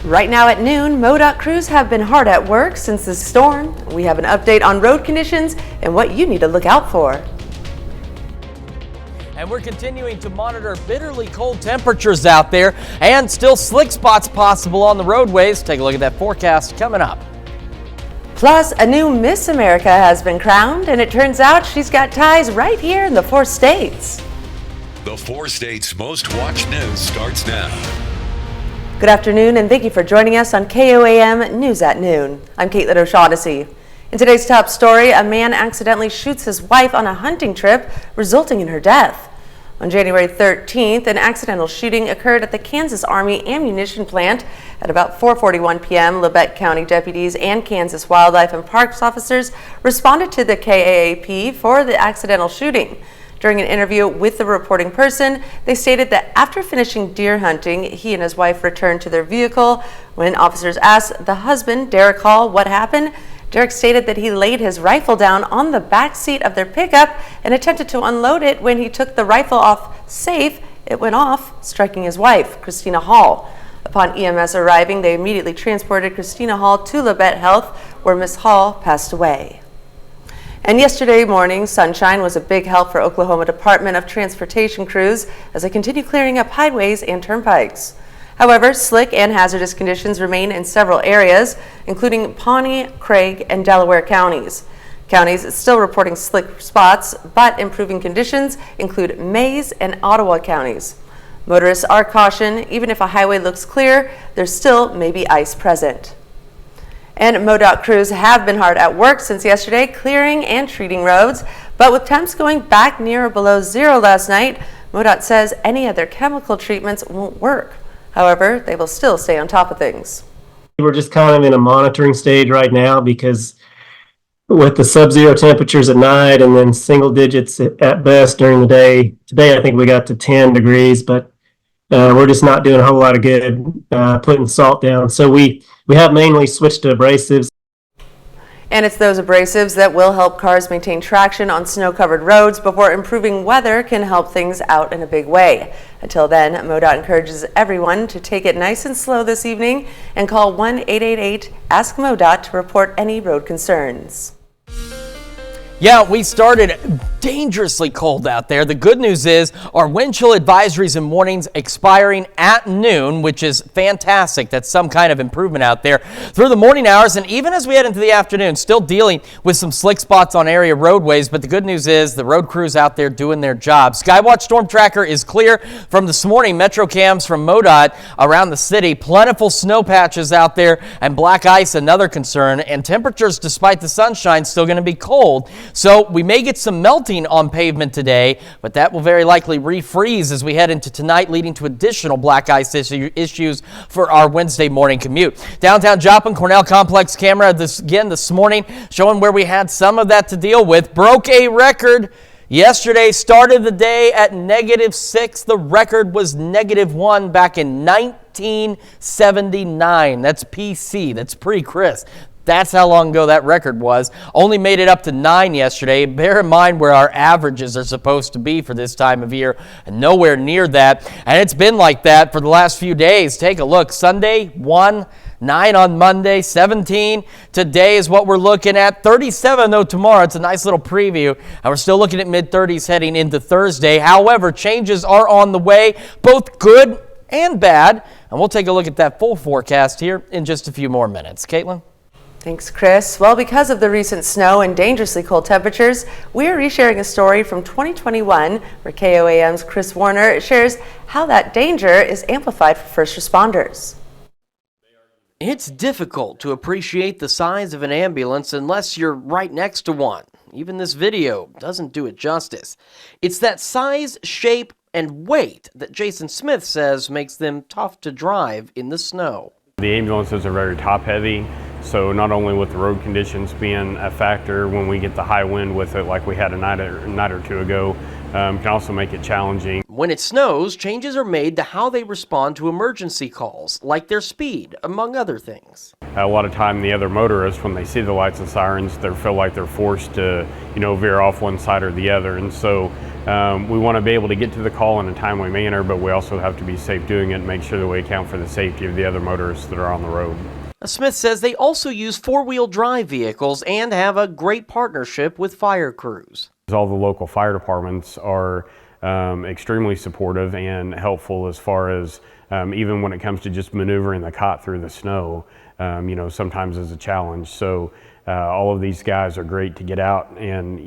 Right now at noon, MoDOT crews have been hard at work since the storm. We have an update on road conditions and what you need to look out for. And we're continuing to monitor bitterly cold temperatures out there and still slick spots possible on the roadways. Take a look at that forecast coming up. Plus, a new Miss America has been crowned, and it turns out she's got ties right here in the 4 states. The 4 states' most watched news starts now. Good afternoon, and thank you for joining us on KOAM News at Noon. I'm Caitlin O'Shaughnessy. In today's top story, a man accidentally shoots his wife on a hunting trip, resulting in her death. On January 13th, an accidental shooting occurred at the Kansas Army ammunition plant. At about 4:41 p.m., Labette County deputies and Kansas Wildlife and Parks officers responded to the KAAP for the accidental shooting. During an interview with the reporting person, they stated that after finishing deer hunting, he and his wife returned to their vehicle. When officers asked the husband, Derek Hall, what happened, Derek stated that he laid his rifle down on the back seat of their pickup and attempted to unload it. When he took the rifle off safe, it went off, striking his wife, Christina Hall. Upon EMS arriving, they immediately transported Christina Hall to Labette Health, where Miss Hall passed away. And yesterday morning, sunshine was a big help for Oklahoma Department of Transportation crews as they continue clearing up highways and turnpikes. However, slick and hazardous conditions remain in several areas, including Pawnee, Craig, and Delaware counties. Counties still reporting slick spots, but improving conditions include Mays and Ottawa counties. Motorists are cautioned, even if a highway looks clear, there still may be ice present. And MoDOT crews have been hard at work since yesterday, clearing and treating roads. But with temps going back near or below zero last night, MoDOT says any other chemical treatments won't work. However, they will still stay on top of things. We're just kind of in a monitoring stage right now because with the sub-zero temperatures at night and then single digits at best during the day. Today, I think we got to 10 degrees, but we're just not doing a whole lot of good putting salt down. So we have mainly switched to abrasives. And it's those abrasives that will help cars maintain traction on snow-covered roads before improving weather can help things out in a big way. Until then, MoDOT encourages everyone to take it nice and slow this evening and call 1-888-ASK-MoDOT to report any road concerns. Yeah, we started dangerously cold out there. The good news is our wind chill advisories and warnings expiring at noon, which is fantastic. That's some kind of improvement out there through the morning hours. And even as we head into the afternoon, still dealing with some slick spots on area roadways. But the good news is the road crews out there doing their job. Skywatch Storm Tracker is clear from this morning. Metro cams from MoDOT around the city. Plentiful snow patches out there and black ice, another concern. And temperatures, despite the sunshine, still going to be cold. So we may get some melting on pavement today, but that will very likely refreeze as we head into tonight, leading to additional black ice issues for our Wednesday morning commute. Downtown Joplin Cornell Complex camera this morning showing where we had some of that to deal with. Broke a record yesterday, started the day at -6. The record was -1 back in 1979. That's PC. That's pre-Chris. That's how long ago that record was. Only made it up to 9 yesterday. Bear in mind where our averages are supposed to be for this time of year, and nowhere near that. And it's been like that for the last few days. Take a look. Sunday, 1, 9 on Monday, 17. Today is what we're looking at. 37 though tomorrow. It's a nice little preview. And we're still looking at mid-30s heading into Thursday. However, changes are on the way, both good and bad. And we'll take a look at that full forecast here in just a few more minutes. Caitlin? Thanks, Chris. Well, because of the recent snow and dangerously cold temperatures, we are resharing a story from 2021 where KOAM's Chris Warner shares how that danger is amplified for first responders. It's difficult to appreciate the size of an ambulance unless you're right next to one. Even this video doesn't do it justice. It's that size, shape, and weight that Jason Smith says makes them tough to drive in the snow. The ambulances are very top-heavy, so not only with the road conditions being a factor when we get the high wind with it like we had a night or two ago, can also make it challenging. When it snows, changes are made to how they respond to emergency calls, like their speed, among other things. A lot of time the other motorists, when they see the lights and sirens, they feel like they're forced to, veer off one side or the other. And so we want to be able to get to the call in a timely manner, but we also have to be safe doing it and make sure that we account for the safety of the other motorists that are on the road. Smith says they also use four-wheel drive vehicles and have a great partnership with fire crews. All the local fire departments are extremely supportive and helpful as far as even when it comes to just maneuvering the cot through the snow, sometimes is a challenge. So all of these guys are great to get out and,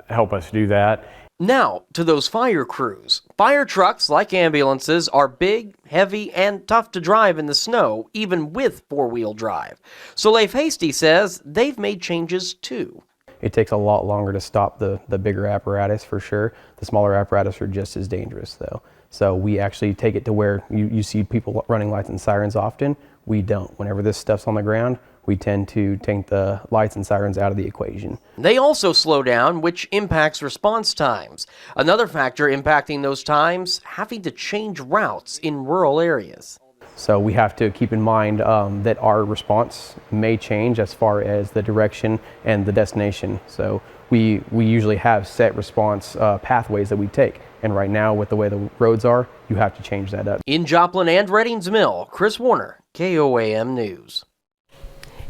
help us do that. Now, to those fire crews. Fire trucks, like ambulances, are big, heavy, and tough to drive in the snow, even with four-wheel drive. So Leif Hasty says they've made changes too. It takes a lot longer to stop the bigger apparatus for sure. The smaller apparatus are just as dangerous though. So we actually take it to where you see people running lights and sirens often. We don't. Whenever this stuff's on the ground, we tend to take the lights and sirens out of the equation. They also slow down, which impacts response times. Another factor impacting those times, having to change routes in rural areas. So we have to keep in mind that our response may change as far as the direction and the destination. So we usually have set response pathways that we take. And right now, with the way the roads are, you have to change that up. In Joplin and Reddings Mill, Chris Warner, KOAM News.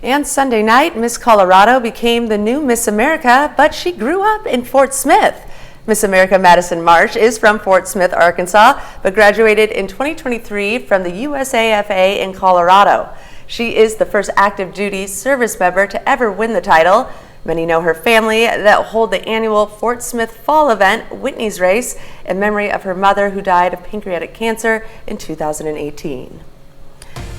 And Sunday night, Miss Colorado became the new Miss America, but she grew up in Fort Smith. Miss America Madison Marsh is from Fort Smith, Arkansas, but graduated in 2023 from the USAFA in Colorado. She is the first active duty service member to ever win the title. Many know her family that hold the annual Fort Smith Fall event, Whitney's Race, in memory of her mother who died of pancreatic cancer in 2018.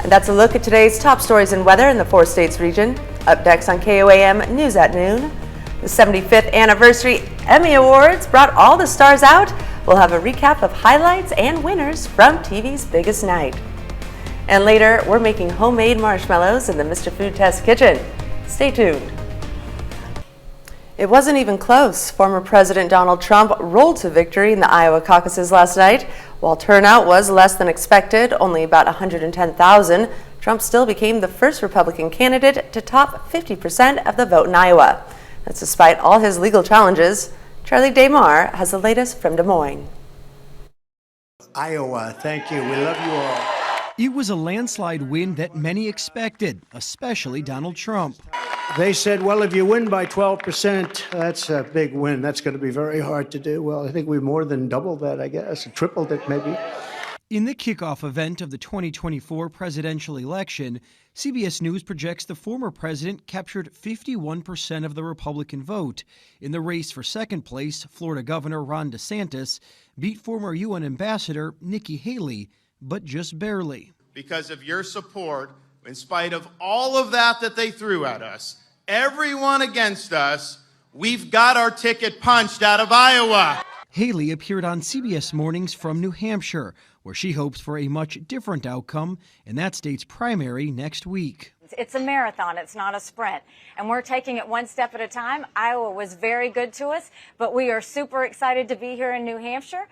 And that's a look at today's top stories and weather in the 4 states region. Up next on KOAM News at Noon. The 75th anniversary Emmy Awards brought all the stars out. We'll have a recap of highlights and winners from TV's biggest night. And later, we're making homemade marshmallows in the Mr. Food Test kitchen. Stay tuned. It wasn't even close. Former President Donald Trump rolled to victory in the Iowa caucuses last night. While turnout was less than expected, only about 110,000, Trump still became the first Republican candidate to top 50% of the vote in Iowa. That's despite all his legal challenges. Charlie DeMar has the latest from Des Moines. Iowa, thank you. We love you all. It was a landslide win that many expected, especially Donald Trump. They said, well, if you win by 12%, that's a big win. That's going to be very hard to do. Well, I think we more than doubled that, I guess, tripled it maybe. In the kickoff event of the 2024 presidential election, CBS News projects the former president captured 51% of the Republican vote. In the race for second place, Florida Governor Ron DeSantis beat former UN Ambassador Nikki Haley, but just barely. Because of your support, in spite of all of that they threw at us, everyone against us, we've got our ticket punched out of Iowa. Haley appeared on CBS Mornings from New Hampshire, where she hopes for a much different outcome in that state's primary next week. It's a marathon, it's not a sprint, and we're taking it one step at a time. Iowa was very good to us, but we are super excited to be here in New Hampshire.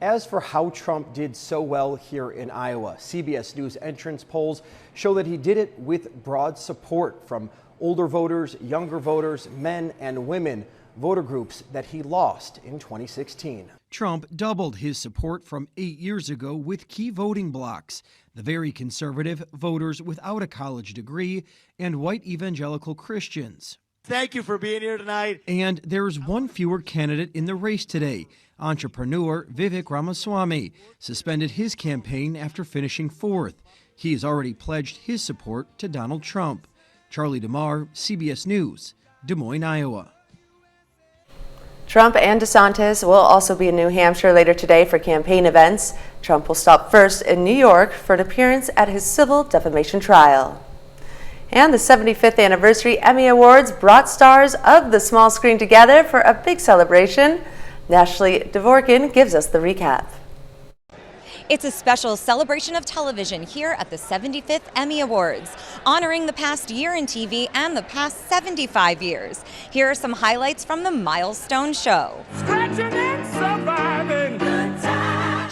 As for how Trump did so well here in Iowa, CBS News entrance polls show that he did it with broad support from older voters, younger voters, men and women, voter groups that he lost in 2016. Trump doubled his support from 8 years ago with key voting blocs, the very conservative voters without a college degree and white evangelical Christians. Thank you for being here tonight. And there's one fewer candidate in the race today. Entrepreneur Vivek Ramaswamy suspended his campaign after finishing fourth. He has already pledged his support to Donald Trump. Charlie DeMar, CBS News, Des Moines, Iowa. Trump and DeSantis will also be in New Hampshire later today for campaign events. Trump will stop first in New York for an appearance at his civil defamation trial. And the 75th anniversary Emmy Awards brought stars of the small screen together for a big celebration. Ashley Dvorkin gives us the recap. It's a special celebration of television here at the 75th Emmy Awards, honoring the past year in TV and the past 75 years. Here are some highlights from the milestone show.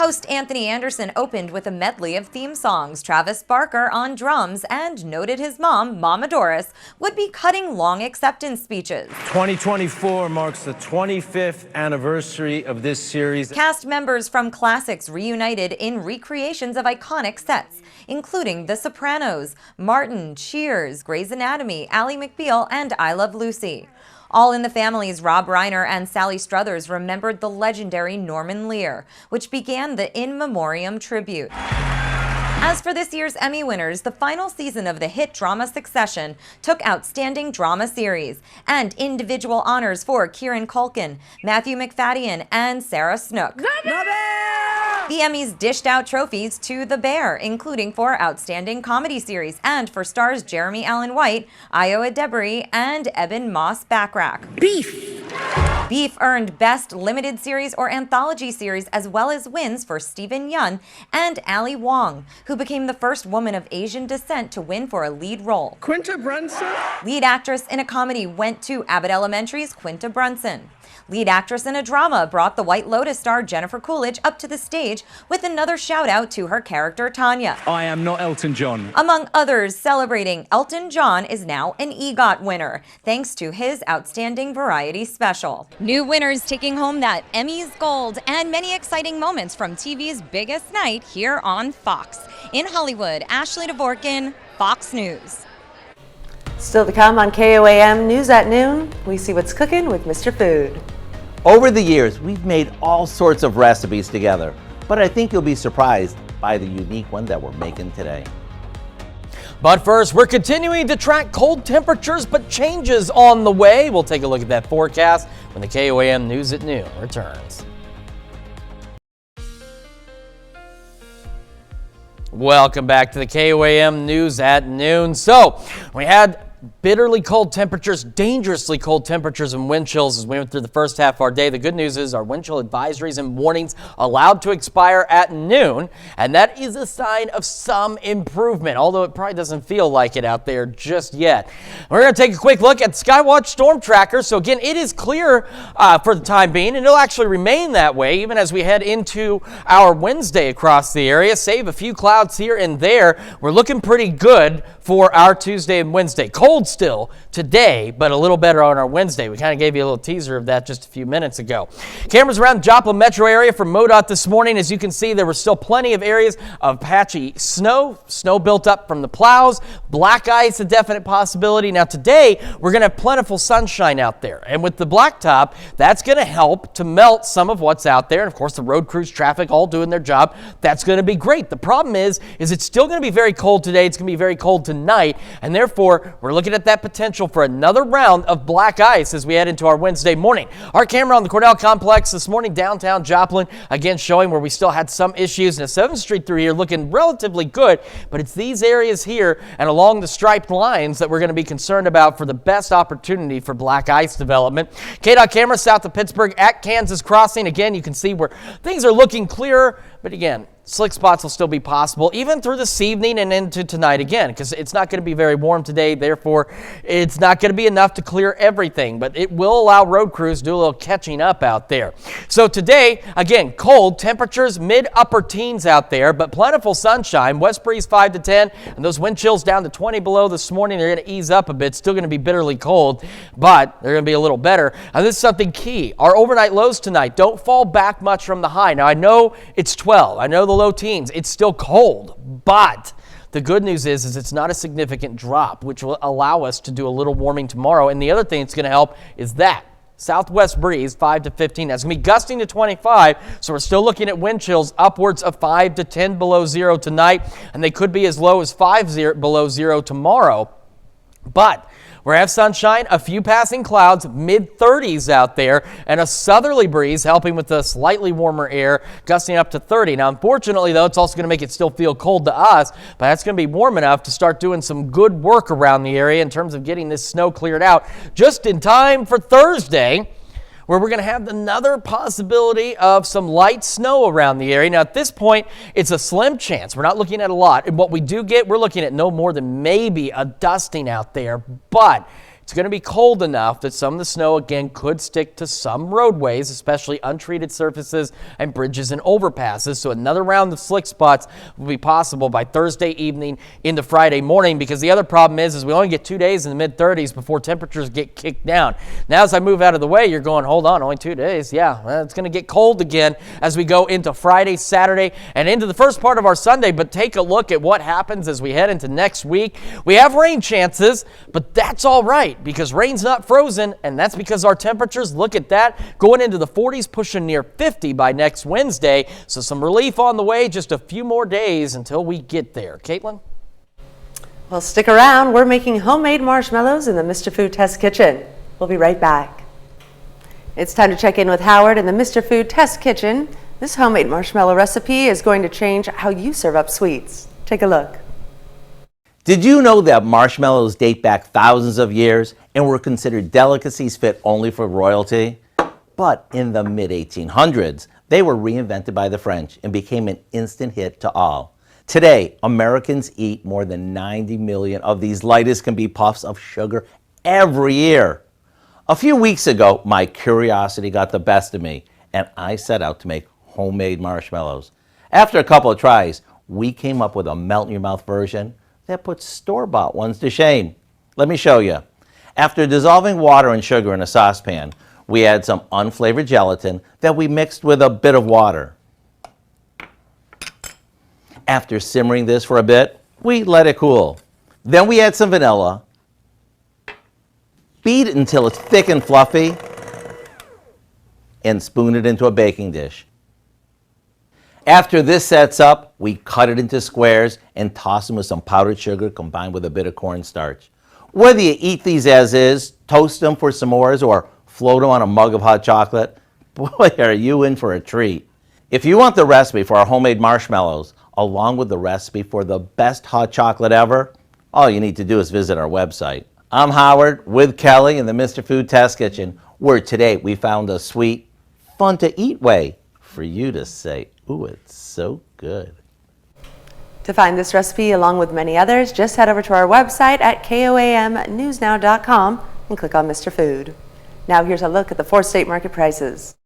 Host Anthony Anderson opened with a medley of theme songs, Travis Barker on drums, and noted his mom, Mama Doris, would be cutting long acceptance speeches. 2024 marks the 25th anniversary of this series. Cast members from classics reunited in recreations of iconic sets, including The Sopranos, Martin, Cheers, Grey's Anatomy, Ally McBeal, and I Love Lucy. All in the Family's Rob Reiner and Sally Struthers remembered the legendary Norman Lear, which began the In Memoriam tribute. As for this year's Emmy winners, the final season of the hit drama Succession took Outstanding Drama Series and individual honors for Kieran Culkin, Matthew Macfadyen, and Sarah Snook. The Emmys dished out trophies to The Bear, including for Outstanding Comedy Series and for stars Jeremy Allen White, Io Debris, and Eben Moss Backrack. Beef earned Best Limited Series or Anthology Series, as well as wins for Stephen Yun and Ali Wong, who became the first woman of Asian descent to win for a lead role. Quinta Brunson? Lead actress in a comedy went to Abbott Elementary's Quinta Brunson. Lead actress in a drama brought the White Lotus star Jennifer Coolidge up to the stage with another shout out to her character Tanya. I am not Elton John. Among others celebrating, Elton John is now an EGOT winner, thanks to his Outstanding Variety Special. New winners taking home that Emmys Gold and many exciting moments from TV's biggest night here on Fox. In Hollywood, Ashley Dvorkin, Fox News. Still to come on KOAM News at Noon, we see what's cooking with Mr. Food. Over the years, we've made all sorts of recipes together, but I think you'll be surprised by the unique one that we're making today. But first, we're continuing to track cold temperatures, but changes on the way. We'll take a look at that forecast when the KOAM News at Noon returns. Welcome back to the KOAM News at Noon. So, we had bitterly cold temperatures, dangerously cold temperatures and wind chills as we went through the first half of our day. The good news is our wind chill advisories and warnings allowed to expire at noon, and that is a sign of some improvement, although it probably doesn't feel like it out there just yet. We're going to take a quick look at Skywatch Storm Tracker. So again, it is clear for the time being, and it'll actually remain that way even as we head into our Wednesday across the area. Save a few clouds here and there. We're looking pretty good for our Tuesday and Wednesday. Cold still today, but a little better on our Wednesday. We kind of gave you a little teaser of that just a few minutes ago. Cameras around the Joplin metro area from MoDOT this morning. As you can see, there were still plenty of areas of patchy snow built up from the plows. Black ice, a definite possibility. Now today, we're going to have plentiful sunshine out there. And with the blacktop, that's going to help to melt some of what's out there. And of course, the road crews, traffic, all doing their job. That's going to be great. The problem is it's still going to be very cold today. It's going to be very cold tonight. And therefore, we're looking at that potential for another round of black ice as we head into our Wednesday morning. Our camera on the Cornell Complex this morning, downtown Joplin, again showing where we still had some issues. And 7th Street through here looking relatively good, but it's these areas here and along the striped lines that we're going to be concerned about for the best opportunity for black ice development. KDOT camera south of Pittsburgh at Kansas Crossing. Again, you can see where things are looking clearer, but again, slick spots will still be possible even through this evening and into tonight again, because it's not going to be very warm today. Therefore, it's not going to be enough to clear everything, but it will allow road crews to do a little catching up out there. So today, again, cold temperatures, mid-upper teens out there, but plentiful sunshine. West breeze 5 to 10, and those wind chills down to 20 below this morning. They're going to ease up a bit. Still going to be bitterly cold, but they're going to be a little better. And this is something key. Our overnight lows tonight don't fall back much from the high. Now, I know it's 12. I know the low teens. It's still cold, but the good news is it's not a significant drop, which will allow us to do a little warming tomorrow. And the other thing that's going to help is that southwest breeze 5 to 15. That's going to be gusting to 25. So we're still looking at wind chills upwards of 5 to 10 below zero tonight, and they could be as low as 5 below zero tomorrow. But we're going to have sunshine, a few passing clouds, mid-30s out there, and a southerly breeze helping with the slightly warmer air, gusting up to 30. Now, unfortunately, though, it's also going to make it still feel cold to us, but that's going to be warm enough to start doing some good work around the area in terms of getting this snow cleared out just in time for Thursday, where we're going to have another possibility of some light snow around the area. Now, at this point, it's a slim chance. We're not looking at a lot. And what we do get, we're looking at no more than maybe a dusting out there. But It's going to be cold enough that some of the snow again could stick to some roadways, especially untreated surfaces and bridges and overpasses. So another round of slick spots will be possible by Thursday evening into Friday morning, because the other problem is we only get 2 days in the mid-30s before temperatures get kicked down. Now as I move out of the way, you're going, hold on, only 2 days. Yeah, well, it's going to get cold again as we go into Friday, Saturday, and into the first part of our Sunday. But take a look at what happens as we head into next week. We have rain chances, but that's all right because rain's not frozen, and that's because our temperatures, look at that, going into the 40s, pushing near 50 by next Wednesday. So some relief on the way, just a few more days until we get there. Caitlin? Well, stick around. We're making homemade marshmallows in the Mr. Food Test Kitchen. We'll be right back. It's time to check in with Howard in the Mr. Food Test Kitchen. This homemade marshmallow recipe is going to change how you serve up sweets. Take a look. Did you know that marshmallows date back thousands of years and were considered delicacies fit only for royalty? But in the mid-1800s, they were reinvented by the French and became an instant hit to all. Today, Americans eat more than 90 million of these light-as-can-be puffs of sugar every year. A few weeks ago, my curiosity got the best of me, and I set out to make homemade marshmallows. After a couple of tries, we came up with a melt-in-your-mouth version that puts store-bought ones to shame. Let me show you. After dissolving water and sugar in a saucepan, we add some unflavored gelatin that we mixed with a bit of water. After simmering this for a bit, we let it cool. Then we add some vanilla, beat it until it's thick and fluffy, and spoon it into a baking dish. After this sets up, we cut it into squares and toss them with some powdered sugar combined with a bit of cornstarch. Whether you eat these as is, toast them for s'mores, or float them on a mug of hot chocolate, boy, are you in for a treat. If you want the recipe for our homemade marshmallows, along with the recipe for the best hot chocolate ever, all you need to do is visit our website. I'm Howard with Kelly in the Mr. Food Test Kitchen, where today we found a sweet, fun to eat way for you to say, ooh, it's so good. To find this recipe along with many others, just head over to our website at KOAMnewsnow.com and click on Mr. Food. Now here's a look at the 4 state market prices.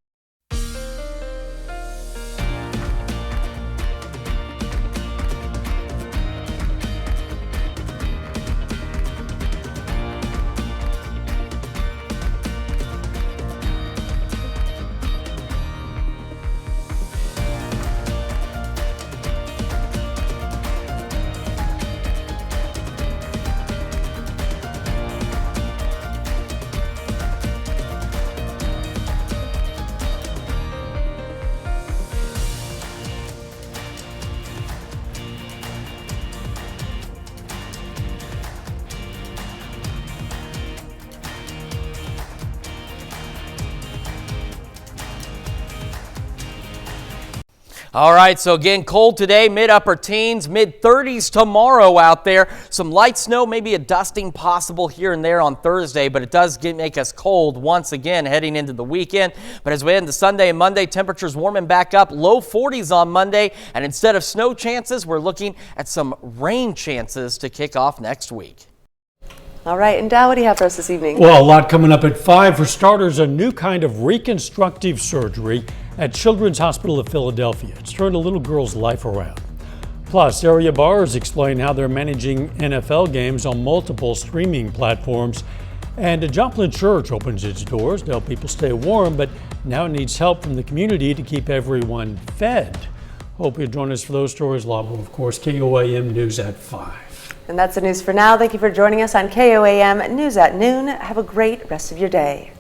All right, so again, cold today, mid-upper teens, mid-30s tomorrow out there. Some light snow, maybe a dusting possible here and there on Thursday, but it does make us cold once again heading into the weekend. But as we head into Sunday and Monday, temperatures warming back up, low 40s on Monday, and instead of snow chances, we're looking at some rain chances to kick off next week. All right, and Dow, what do you have for us this evening? Well, a lot coming up at 5. For starters, a new kind of reconstructive surgery at Children's Hospital of Philadelphia. It's turned a little girl's life around. Plus, area bars explain how they're managing NFL games on multiple streaming platforms. And a Joplin church opens its doors to help people stay warm, but now it needs help from the community to keep everyone fed. Hope you'll join us for those stories. A lot more, of course, KOAM News at 5. And that's the news for now. Thank you for joining us on KOAM News at Noon. Have a great rest of your day.